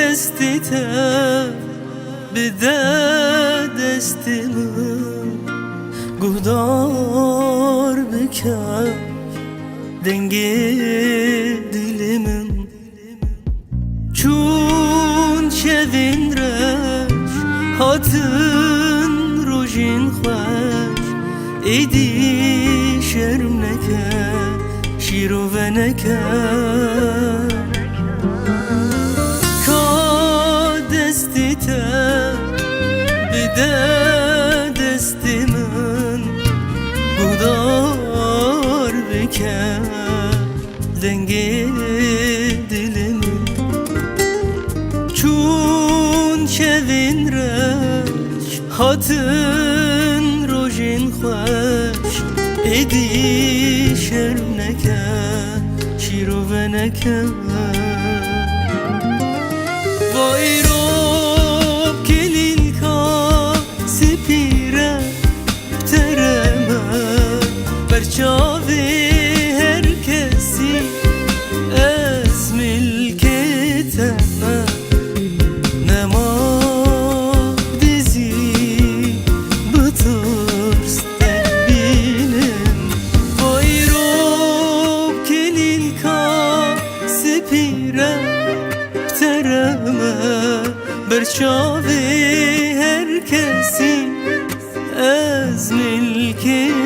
دستیته بده دستیمو گهدار بکن دنگی دلمن چون شدین رش هاتن روژین خوش ایدی شرم نکن شیرو و نکن بده دستی من گودار بکن دنگی دلمن چون شوین رش هاتن روژین خوش ایدی شرم نکن شیرو و نکن وای رو برچاوی هر کسی از ملکتم نما دیزی بطرس بینم وای رو کنین کا سپیرم ترمه برچاوی هر کسی از ملکتم